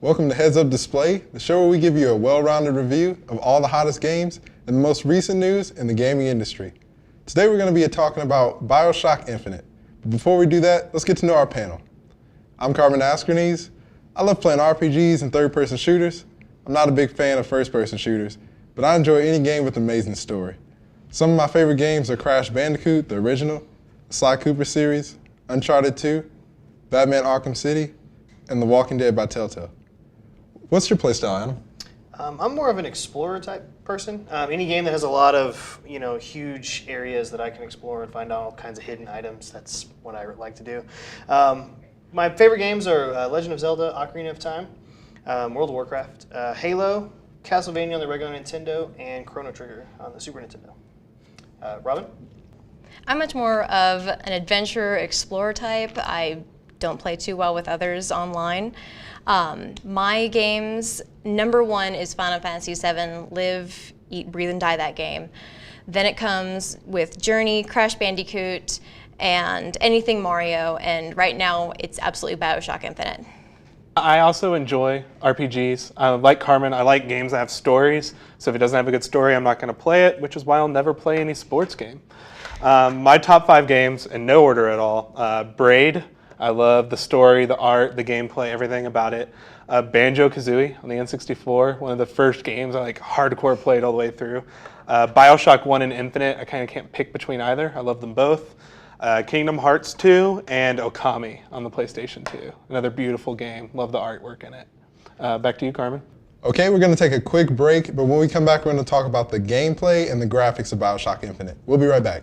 Welcome to Heads Up Display, the show where we give you a well-rounded review of all the hottest games and the most recent news in the gaming industry. Today we're going to be talking about Bioshock Infinite. But before we do that, let's get to know our panel. I'm Carmen Askernes. I love playing RPGs and third-person shooters. I'm not a big fan of first-person shooters, but I enjoy any game with an amazing story. Some of my favorite games are Crash Bandicoot, the original, the Sly Cooper series, Uncharted 2, Batman Arkham City, and The Walking Dead by Telltale. What's your playstyle, Adam? I'm more of an explorer type person. Any game that has a lot of huge areas that I can explore and find all kinds of hidden items, that's what I like to do. My favorite games are Legend of Zelda, Ocarina of Time, World of Warcraft, Halo, Castlevania on the regular Nintendo, and Chrono Trigger on the Super Nintendo. Robin? I'm much more of an adventure explorer type. I don't play too well with others online. My games, number one is Final Fantasy VII, live, eat, breathe, and die that game. Then it comes with Journey, Crash Bandicoot, and anything Mario, and right now it's absolutely Bioshock Infinite. I also enjoy RPGs. Like Carmen, I like games that have stories, so if it doesn't have a good story, I'm not going to play it, which is why I'll never play any sports game. My top 5 games, in no order at all, Braid. I love the story, the art, the gameplay, everything about it. Banjo-Kazooie on the N64, one of the first games I hardcore played all the way through. Bioshock 1 and Infinite, I kind of can't pick between either. I love them both. Kingdom Hearts 2 and Okami on the PlayStation 2. Another beautiful game. Love the artwork in it. Back to you, Carmen. Okay, we're going to take a quick break, but when we come back, we're going to talk about the gameplay and the graphics of Bioshock Infinite. We'll be right back.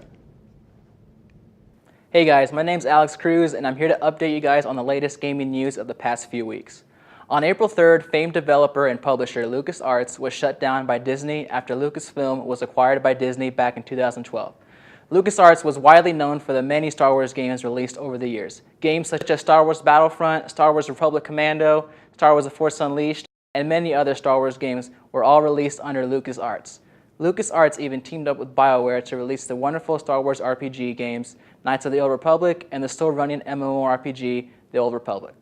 Hey guys, my name's Alex Cruz, and I'm here to update you guys on the latest gaming news of the past few weeks. On April 3rd, famed developer and publisher LucasArts was shut down by Disney after Lucasfilm was acquired by Disney back in 2012. LucasArts was widely known for the many Star Wars games released over the years. Games such as Star Wars Battlefront, Star Wars Republic Commando, Star Wars The Force Unleashed, and many other Star Wars games were all released under LucasArts. LucasArts even teamed up with BioWare to release the wonderful Star Wars RPG games, Knights of the Old Republic, and the still-running MMORPG, The Old Republic.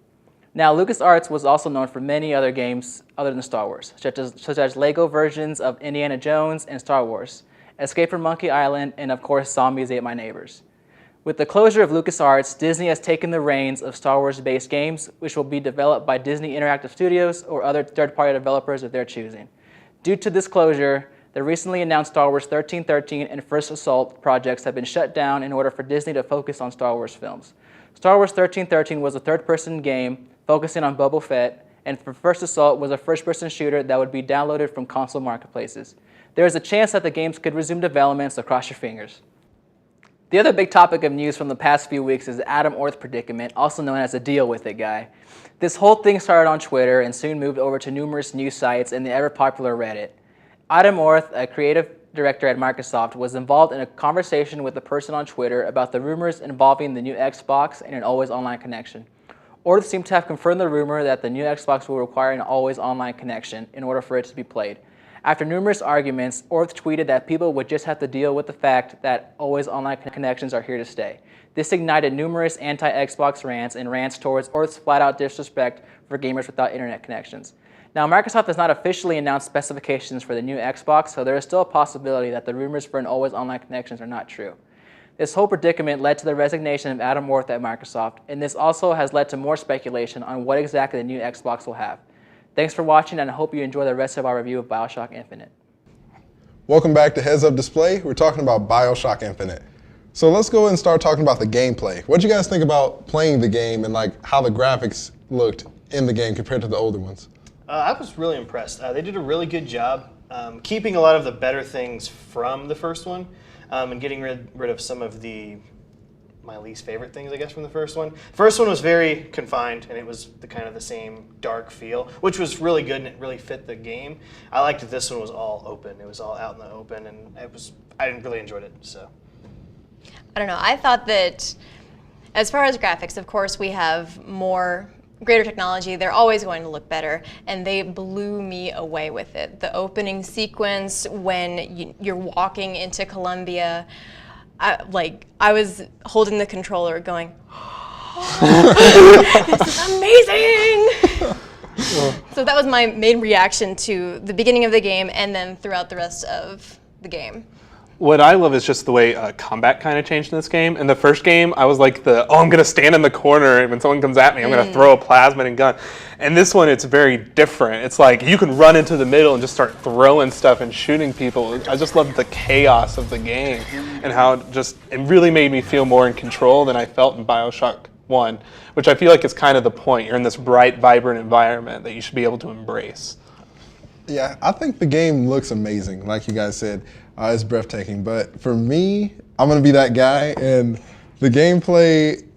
Now, LucasArts was also known for many other games other than Star Wars, such as LEGO versions of Indiana Jones and Star Wars, Escape from Monkey Island, and of course, Zombies Ate My Neighbors. With the closure of LucasArts, Disney has taken the reins of Star Wars-based games, which will be developed by Disney Interactive Studios or other third-party developers of their choosing. Due to this closure, the recently announced Star Wars 1313 and First Assault projects have been shut down in order for Disney to focus on Star Wars films. Star Wars 1313 was a third-person game focusing on Boba Fett, and First Assault was a first-person shooter that would be downloaded from console marketplaces. There is a chance that the games could resume development, so cross your fingers. The other big topic of news from the past few weeks is the Adam Orth predicament, also known as the Deal With It guy. This whole thing started on Twitter and soon moved over to numerous news sites and the ever-popular Reddit. Adam Orth, a creative director at Microsoft, was involved in a conversation with a person on Twitter about the rumors involving the new Xbox and an always online connection. Orth seemed to have confirmed the rumor that the new Xbox will require an always online connection in order for it to be played. After numerous arguments, Orth tweeted that people would just have to deal with the fact that always online connections are here to stay. This ignited numerous anti-Xbox rants and rants towards Orth's flat-out disrespect for gamers without internet connections. Now, Microsoft has not officially announced specifications for the new Xbox, so there is still a possibility that the rumors for an always online connections are not true. This whole predicament led to the resignation of Adam Orth at Microsoft, and this also has led to more speculation on what exactly the new Xbox will have. Thanks for watching, and I hope you enjoy the rest of our review of Bioshock Infinite. Welcome back to Heads Up Display. We're talking about Bioshock Infinite. So let's go and start talking about the gameplay. What do you guys think about playing the game and how the graphics looked in the game compared to the older ones? I was really impressed. They did a really good job keeping a lot of the better things from the first one and getting rid of some of my least favorite things, I guess, from the first one. First one was very confined, and it was kind of the same dark feel, which was really good, and it really fit the game. I liked that this one was all open. It was all out in the open, and I really enjoyed it. So, I don't know, I thought that as far as graphics, of course, we have greater technology, they're always going to look better, and they blew me away with it. The opening sequence when you're walking into Columbia, I was holding the controller going, oh, this is amazing! So that was my main reaction to the beginning of the game and then throughout the rest of the game. What I love is just the way combat kind of changed in this game. In the first game, I was like I'm going to stand in the corner, and when someone comes at me, I'm going to throw a plasma and gun. And this one, it's very different. It's like you can run into the middle and just start throwing stuff and shooting people. I just love the chaos of the game and how it really made me feel more in control than I felt in Bioshock 1, which I feel like is kind of the point. You're in this bright, vibrant environment that you should be able to embrace. Yeah, I think the game looks amazing, like you guys said. It's breathtaking. But for me, I'm going to be that guy. And the gameplay,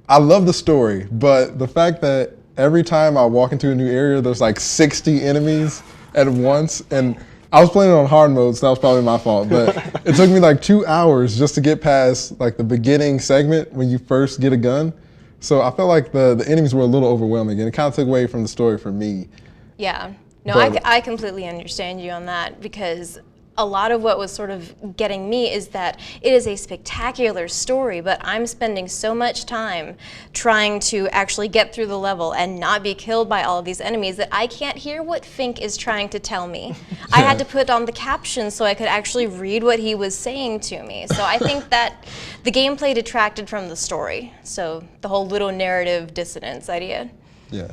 I love the story. But the fact that every time I walk into a new area, there's like 60 enemies at once. And I was playing it on hard mode, so that was probably my fault. But it took me like 2 hours just to get past like the beginning segment when you first get a gun. So I felt like the enemies were a little overwhelming. And it kind of took away from the story for me. Yeah. No, But- I completely understand you on that, because a lot of what was sort of getting me is that it is a spectacular story, but I'm spending so much time trying to actually get through the level and not be killed by all of these enemies that I can't hear what Fink is trying to tell me. I had to put on the captions so I could actually read what he was saying to me. So I think that the gameplay detracted from the story. So the whole little narrative dissonance idea. Yeah.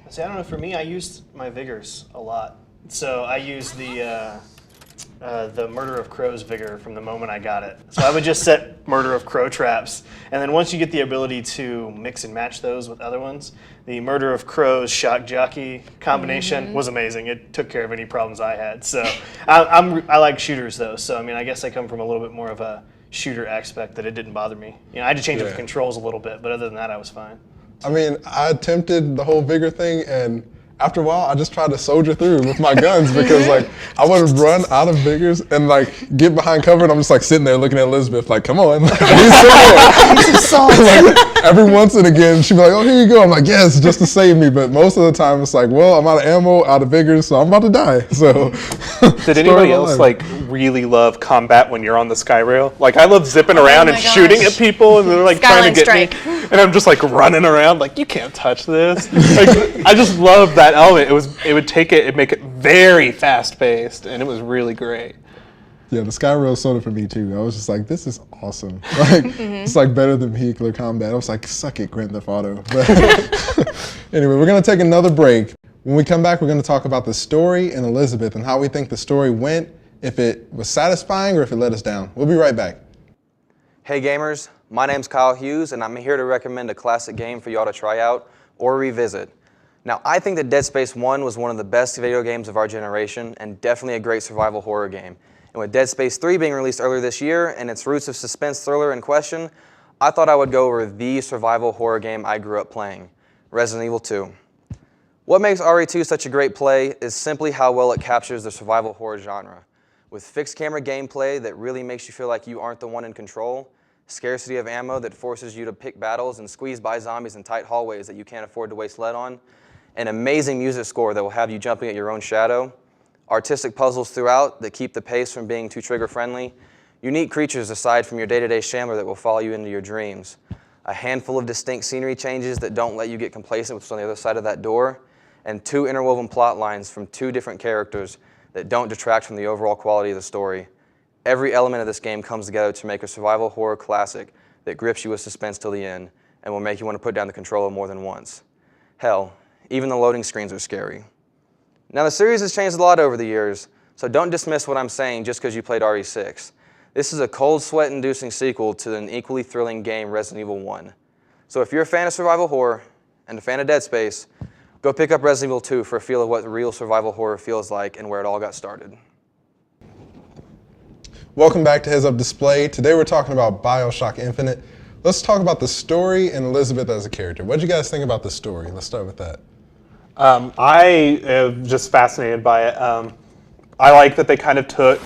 See, I don't know, for me, I used my vigors a lot. So I used the Murder of Crows vigor from the moment I got it. So I would just set Murder of Crow traps, and then once you get the ability to mix and match those with other ones, the Murder of Crows shock jockey combination was amazing. It took care of any problems I had. So I like shooters though, so I mean, I guess I come from a little bit more of a shooter aspect that it didn't bother me. You know, I had to change up the controls a little bit, but other than that, I was fine. I mean, I attempted the whole vigor thing, and after a while, I just tried to soldier through with my guns because, like, I would run out of vigors and, like, get behind cover, and I'm just, like, sitting there looking at Elizabeth, like, come on. Like, I need some more. Like, every once and again, she'd be like, oh, here you go. I'm like, yes, just to save me. But most of the time, it's like, well, I'm out of ammo, out of vigors, so I'm about to die. So, Did anybody else, like, really love combat when you're on the sky rail? Like, I love zipping around and my shooting gosh. at people, and they're, like, trying to get Skyline me. And I'm just, like, running around, like, you can't touch this. Like, I just love that element. It'd make it very fast-paced, and it was really great. yeah, the sky rail sold it for me, too. I was just like, this is awesome. Like, it's, like, better than vehicular combat. I was like, suck it, Grand Theft Auto. But anyway, we're going to take another break. When we come back, we're going to talk about the story and Elizabeth and how we think the story went, if it was satisfying or if it let us down. We'll be right back. Hey gamers, my name's Kyle Hughes, and I'm here to recommend a classic game for y'all to try out or revisit. Now, I think that Dead Space 1 was one of the best video games of our generation and definitely a great survival horror game. And with Dead Space 3 being released earlier this year and its roots of suspense thriller in question, I thought I would go over the survival horror game I grew up playing, Resident Evil 2. What makes RE2 such a great play is simply how well it captures the survival horror genre. With fixed camera gameplay that really makes you feel like you aren't the one in control, scarcity of ammo that forces you to pick battles and squeeze by zombies in tight hallways that you can't afford to waste lead on, an amazing music score that will have you jumping at your own shadow, artistic puzzles throughout that keep the pace from being too trigger-friendly, unique creatures aside from your day-to-day shambler that will follow you into your dreams, a handful of distinct scenery changes that don't let you get complacent with what's on the other side of that door, and 2 interwoven plot lines from 2 different characters that don't detract from the overall quality of the story. Every element of this game comes together to make a survival horror classic that grips you with suspense till the end and will make you want to put down the controller more than once. Hell, even the loading screens are scary. Now, the series has changed a lot over the years, so don't dismiss what I'm saying just because you played RE6. This is a cold sweat-inducing sequel to an equally thrilling game, Resident Evil 1. So if you're a fan of survival horror and a fan of Dead Space, go pick up Resident Evil 2 for a feel of what real survival horror feels like and where it all got started. Welcome back to Heads Up Display. Today we're talking about Bioshock Infinite. Let's talk about the story and Elizabeth as a character. What did you guys think about the story? Let's start with that. I am just fascinated by it. I like that they kind of took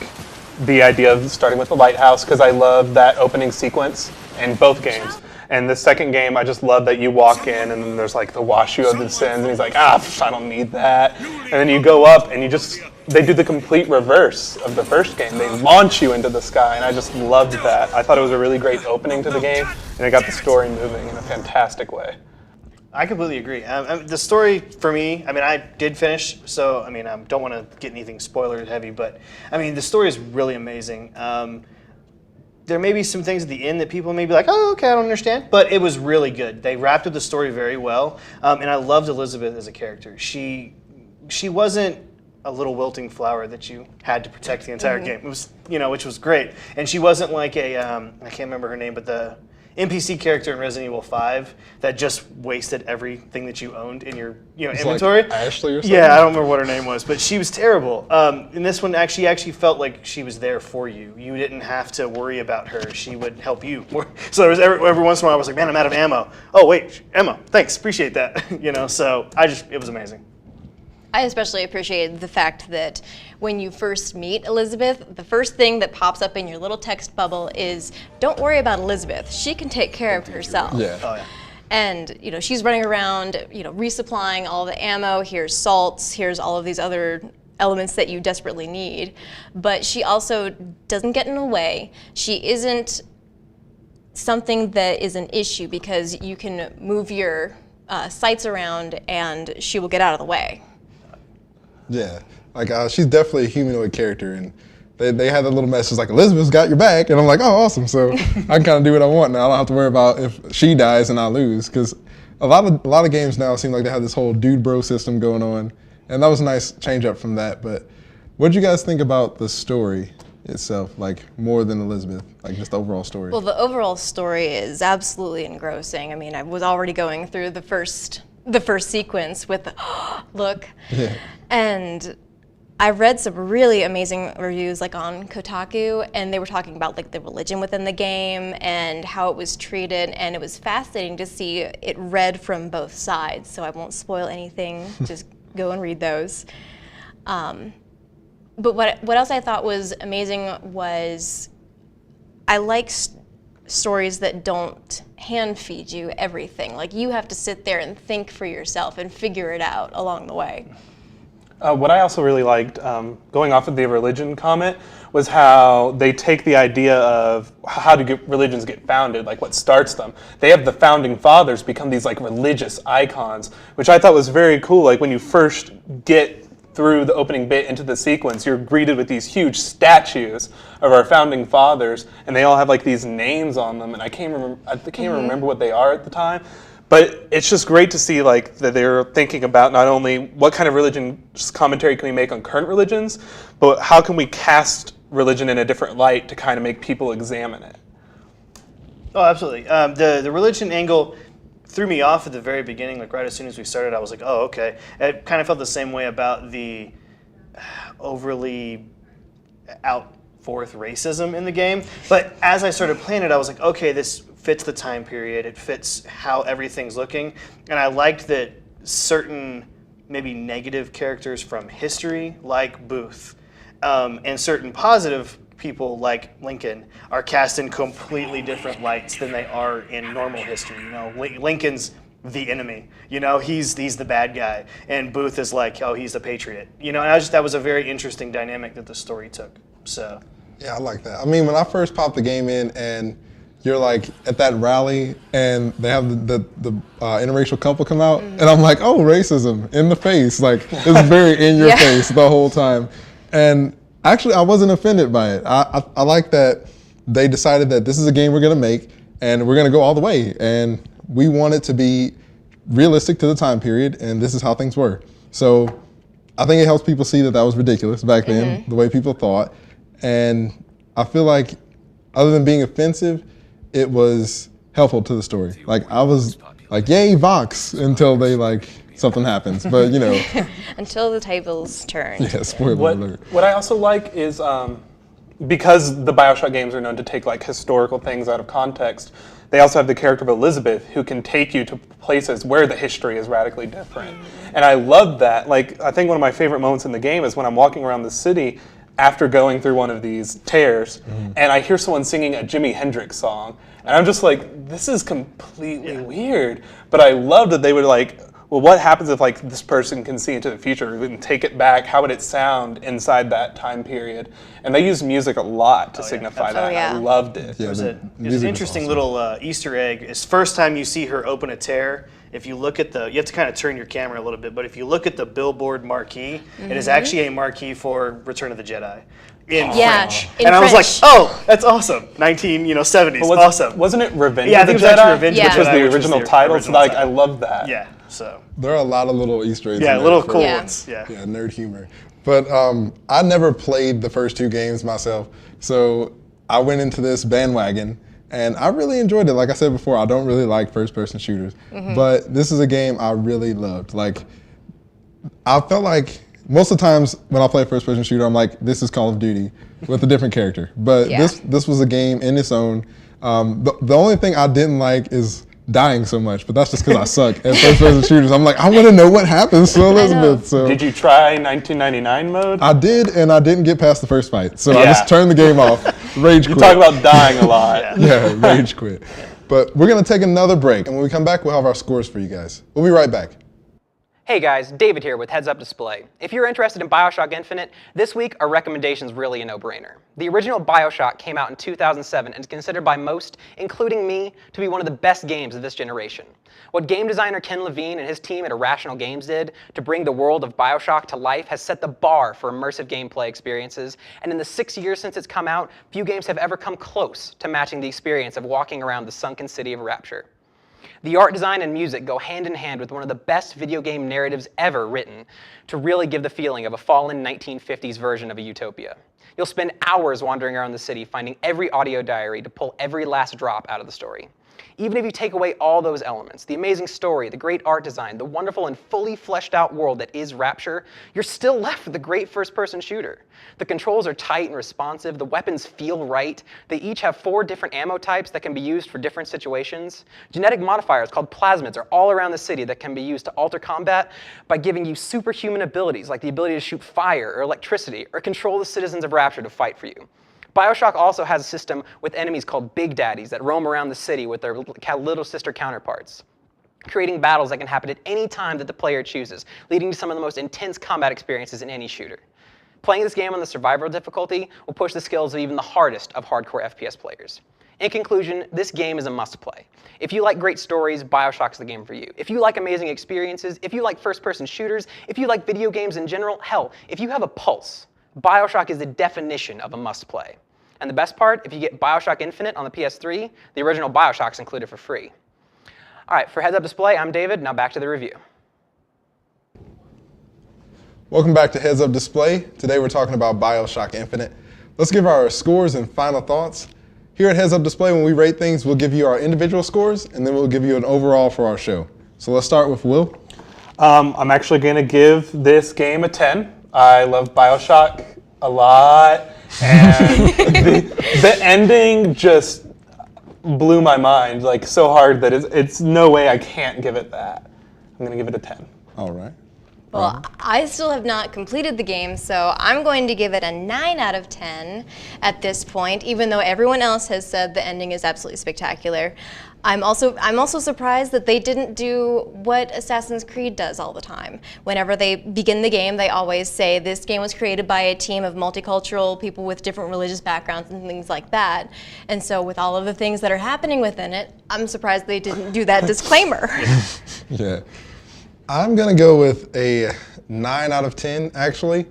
the idea of starting with the lighthouse because I love that opening sequence in both games. And the second game, I just love that you walk in and then there's like the wash you of the sins and he's like, I don't need that. And then you go up and they do the complete reverse of the first game. They launch you into the sky and I just loved that. I thought it was a really great opening to the game and it got the story moving in a fantastic way. I completely agree. The story for me, I mean, I did finish, so I mean, I don't want to get anything spoiler heavy, but I mean, the story is really amazing. There may be some things at the end that people may be like, oh, okay, I don't understand, but it was really good. They wrapped up the story very well, and I loved Elizabeth as a character. She wasn't a little wilting flower that you had to protect the entire game. It was, which was great. And she wasn't like a, I can't remember her name, but the NPC character in Resident Evil 5 that just wasted everything that you owned in your inventory. Like Ashley or something? Yeah, I don't remember what her name was, but she was terrible. In this one, actually felt like she was there for you. You didn't have to worry about her. She would help you. So there was every once in a while I was like, man, I'm out of ammo. Oh wait, ammo. Thanks, appreciate that. So it was amazing. I especially appreciated the fact that when you first meet Elizabeth, the first thing that pops up in your little text bubble is, don't worry about Elizabeth. She can take care of herself. Yeah. Oh yeah. And she's running around, resupplying all the ammo. Here's salts. Here's all of these other elements that you desperately need. But she also doesn't get in the way. She isn't something that is an issue because you can move your sights around and she will get out of the way. Yeah, like she's definitely a humanoid character, and they had that little message like, Elizabeth's got your back, and I'm like, oh, awesome. So I can kind of do what I want now. I don't have to worry about if she dies and I lose, because a lot of games now seem like they have this whole dude bro system going on, and that was a nice change up from that. But what did you guys think about the story itself, like more than Elizabeth, like just the overall story? Well, the overall story is absolutely engrossing. I mean, I was already going through the first sequence with the look. Yeah. And I read some really amazing reviews like on Kotaku, and they were talking about like the religion within the game and how it was treated, and it was fascinating to see it read from both sides. So I won't spoil anything, just go and read those. But what else I thought was amazing was I like stories that don't hand feed you everything. Like you have to sit there and think for yourself and figure it out along the way. What I also really liked, going off of the religion comment, was how they take the idea of how do religions get founded, like what starts them. They have the founding fathers become these like religious icons, which I thought was very cool. Like when you first get through the opening bit into the sequence, you're greeted with these huge statues of our founding fathers, and they all have like these names on them, and I can't remember what they are at the time. But it's just great to see like that they're thinking about not only what kind of religion commentary can we make on current religions, but how can we cast religion in a different light to kind of make people examine it. Oh, absolutely. The religion angle threw me off at the very beginning. Like right as soon as we started, I was like, oh, okay. It kind of felt the same way about the overly out forth racism in the game. But as I started playing it, I was like, okay, this fits the time period. It fits how everything's looking. And I liked that certain maybe negative characters from history, like Booth, and certain positive people like Lincoln are cast in completely different lights than they are in normal history. Lincoln's the enemy. He's the bad guy, and Booth is like, oh, he's the patriot. And that was a very interesting dynamic that the story took. So. Yeah, I like that. I mean, when I first popped the game in and you're like at that rally and they have the interracial couple come out, and I'm like, oh, racism in the face. Like, it's very in your face the whole time. And actually, I wasn't offended by it. I like that they decided that this is a game we're going to make and we're going to go all the way. And we want it to be realistic to the time period, and this is how things were. So I think it helps people see that was ridiculous back then, the way people thought. And I feel like other than being offensive, it was helpful to the story. Like I was like, yay, Vox, until they something happens. But until the tables turn. Yeah, spoiler alert. What I also like is because the Bioshock games are known to take like historical things out of context, they also have the character of Elizabeth who can take you to places where the history is radically different. And I love that. Like, I think one of my favorite moments in the game is when I'm walking around the city after going through one of these tears, and I hear someone singing a Jimi Hendrix song, and I'm just like, this is completely weird. But I love that they would like, well, what happens if this person can see into the future and take it back? How would it sound inside that time period? And they use music a lot to signify that. I loved it. There's an interesting little Easter egg. It's first time you see her open a tear, if you look at you have to kind of turn your camera a little bit, but if you look at the billboard marquee, it is actually a marquee for Return of the Jedi in French. in And I was like, French. oh, that's awesome. 70s, awesome. Wasn't it Revenge Yeah, I of the think it was Jedi? actually Revenge of the Yeah. Which was Jedi, the which original the title. original So, I title. love that. Yeah, so. There are a lot of little Easter eggs. Yeah, in there little for cool Yeah. ones. Yeah. Yeah, nerd humor. But I never played the first 2 games myself, so I went into this bandwagon, and I really enjoyed it. Like I said before, I don't really like first-person shooters, but this is a game I really loved. Like, I felt like most of the times when I play a first-person shooter, I'm like, this is Call of Duty with a different character. But Yeah. this was a game in its own. The only thing I didn't like is dying so much, but that's just because I suck at first-person shooters. I'm like, I want to know what happens to Elizabeth. So Did you try 1999 mode? I did, and I didn't get past the first fight, so I Yeah. just turned the game off. Rage You quit. talk about dying a lot. Yeah, rage quit. But we're gonna take another break, and when we come back, we'll have our scores for you guys. We'll be right back. Hey guys, David here with Heads Up Display. If you're interested in Bioshock Infinite, this week our recommendation's really a no-brainer. The original Bioshock came out in 2007 and is considered by most, including me, to be one of the best games of this generation. What game designer Ken Levine and his team at Irrational Games did to bring the world of Bioshock to life has set the bar for immersive gameplay experiences, and in the 6 years since it's come out, few games have ever come close to matching the experience of walking around the sunken city of Rapture. The art design and music go hand in hand with one of the best video game narratives ever written to really give the feeling of a fallen 1950s version of a utopia. You'll spend hours wandering around the city finding every audio diary to pull every last drop out of the story. Even if you take away all those elements, the amazing story, the great art design, the wonderful and fully fleshed out world that is Rapture, you're still left with a great first-person shooter. The controls are tight and responsive, the weapons feel right, they each have 4 different ammo types that can be used for different situations. Genetic modifiers called plasmids are all around the city that can be used to alter combat by giving you superhuman abilities like the ability to shoot fire or electricity or control the citizens of Rapture to fight for you. Bioshock also has a system with enemies called Big Daddies that roam around the city with their little sister counterparts, creating battles that can happen at any time that the player chooses, leading to some of the most intense combat experiences in any shooter. Playing this game on the survival difficulty will push the skills of even the hardest of hardcore FPS players. In conclusion, this game is a must-play. If you like great stories, Bioshock's the game for you. If you like amazing experiences, if you like first-person shooters, if you like video games in general, hell, if you have a pulse, Bioshock is the definition of a must-play. And the best part, if you get Bioshock Infinite on the PS3, the original Bioshock's included for free. All right, for Heads Up Display, I'm David. Now back to the review. Welcome back to Heads Up Display. Today we're talking about Bioshock Infinite. Let's give our scores and final thoughts. Here at Heads Up Display, when we rate things, we'll give you our individual scores, and then we'll give you an overall for our show. So let's start with Will. I'm actually going to give this game a 10. I love Bioshock a lot, and the ending just blew my mind, like so hard that it's no way I can't give it that. I'm going to give it a 10. All right. Well, I still have not completed the game, so I'm going to give it a 9 out of 10 at this point, even though everyone else has said the ending is absolutely spectacular. I'm also surprised that they didn't do what Assassin's Creed does all the time. Whenever they begin the game, they always say this game was created by a team of multicultural people with different religious backgrounds and things like that. And so with all of the things that are happening within it, I'm surprised they didn't do that disclaimer. Yeah. I'm going to go with a 9 out of 10, actually.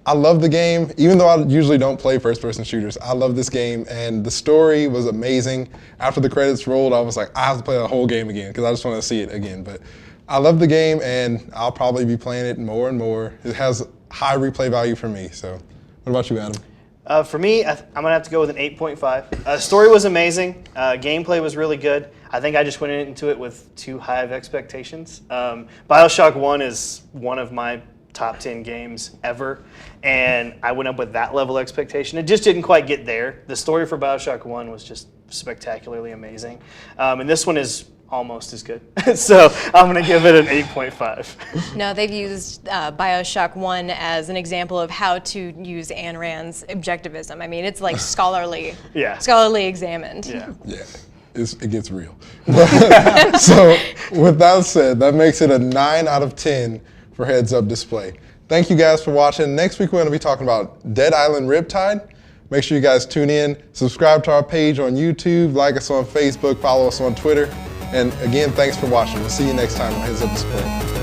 I love the game. Even though I usually don't play first-person shooters, I love this game, and the story was amazing. After the credits rolled, I was like, I have to play the whole game again because I just want to see it again. But I love the game, and I'll probably be playing it more and more. It has high replay value for me. So what about you, Adam? For me, I'm going to have to go with an 8.5. Story was amazing. Gameplay was really good. I think I just went into it with too high of expectations. Bioshock 1 is one of my top 10 games ever, and I went up with that level of expectation. It just didn't quite get there. The story for Bioshock 1 was just spectacularly amazing, and this one is almost as good. So I'm going to give it an 8.5. No, they've used Bioshock 1 as an example of how to use Ayn Rand's objectivism. I mean, it's like scholarly examined. Yeah. Yeah, it gets real. So with that said, that makes it a 9 out of 10 for Heads Up Display. Thank you guys for watching. Next week we're going to be talking about Dead Island Riptide. Make sure you guys tune in, subscribe to our page on YouTube, like us on Facebook, follow us on Twitter. And again, thanks for watching. We'll see you next time on Heads Up Display.